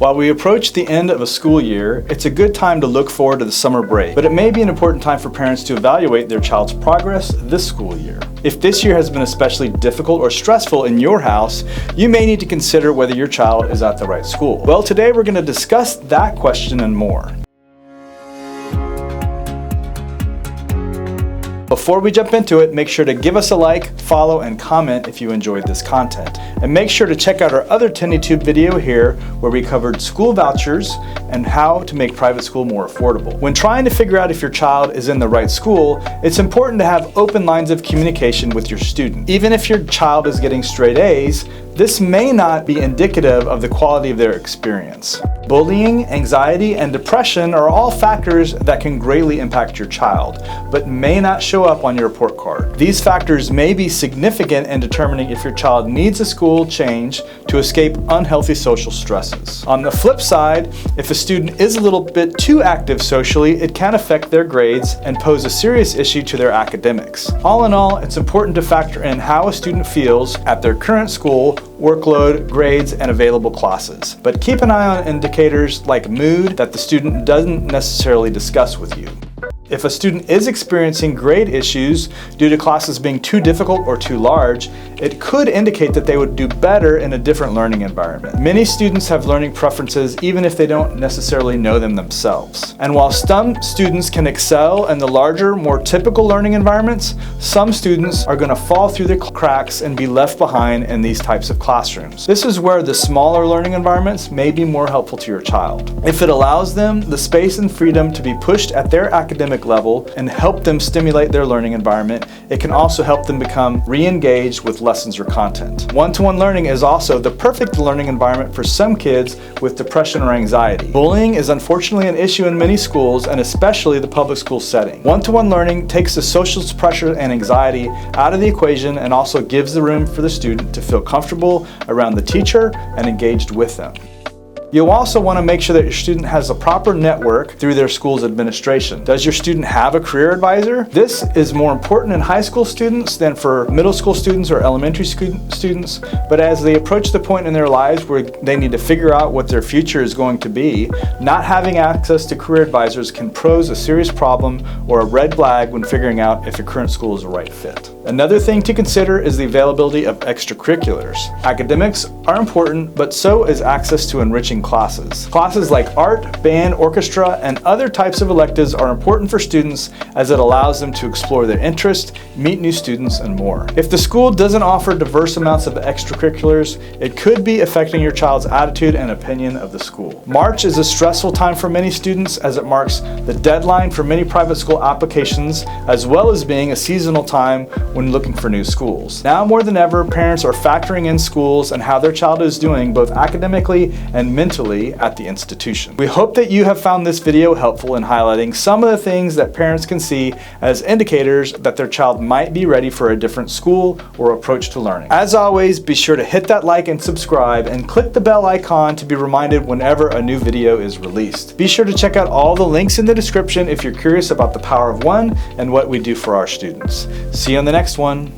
While we approach the end of a school year, it's a good time to look forward to the summer break, but it may be an important time for parents to evaluate their child's progress this school year. If this year has been especially difficult or stressful in your house, you may need to consider whether your child is at the right school. Well, today we're going to discuss that question and more. Before we jump into it, make sure to give us a like, follow, and comment if you enjoyed this content. And make sure to check out our other TenneyTube video here where we covered school vouchers and how to make private school more affordable. When trying to figure out if your child is in the right school, it's important to have open lines of communication with your student. Even if your child is getting straight A's, this may not be indicative of the quality of their experience. Bullying, anxiety, and depression are all factors that can greatly impact your child, but may not show up on your report card. These factors may be significant in determining if your child needs a school change to escape unhealthy social stresses. On the flip side, if a student is a little bit too active socially, it can affect their grades and pose a serious issue to their academics. All in all, it's important to factor in how a student feels at their current school, workload, grades, and available classes. But keep an eye on indicators like mood that the student doesn't necessarily discuss with you. If a student is experiencing grade issues due to classes being too difficult or too large, it could indicate that they would do better in a different learning environment. Many students have learning preferences even if they don't necessarily know them themselves. And while some students can excel in the larger, more typical learning environments, some students are going to fall through the cracks and be left behind in these types of classrooms. This is where the smaller learning environments may be more helpful to your child. If it allows them the space and freedom to be pushed at their academic level and help them stimulate their learning environment, it can also help them become re-engaged with lessons or content. One-to-one learning is also the perfect learning environment for some kids with depression or anxiety. Bullying is unfortunately an issue in many schools and especially the public school setting. One-to-one learning takes the social pressure and anxiety out of the equation and also gives the room for the student to feel comfortable around the teacher and engaged with them. You'll also want to make sure that your student has a proper network through their school's administration. Does your student have a career advisor? This is more important in high school students than for middle school students or elementary students, but as they approach the point in their lives where they need to figure out what their future is going to be, not having access to career advisors can pose a serious problem or a red flag when figuring out if your current school is the right fit. Another thing to consider is the availability of extracurriculars. Academics are important, but so is access to enriching classes. Classes like art, band, orchestra, and other types of electives are important for students as it allows them to explore their interests, meet new students, and more. If the school doesn't offer diverse amounts of extracurriculars, it could be affecting your child's attitude and opinion of the school. March is a stressful time for many students as it marks the deadline for many private school applications, as well as being a seasonal time when looking for new schools. Now more than ever, parents are factoring in schools and how their child is doing both academically and mentally at the institution. We hope that you have found this video helpful in highlighting some of the things that parents can see as indicators that their child might be ready for a different school or approach to learning. As always, be sure to hit that like and subscribe and click the bell icon to be reminded whenever a new video is released. Be sure to check out all the links in the description if you're curious about the power of one and what we do for our students. See you on the next one.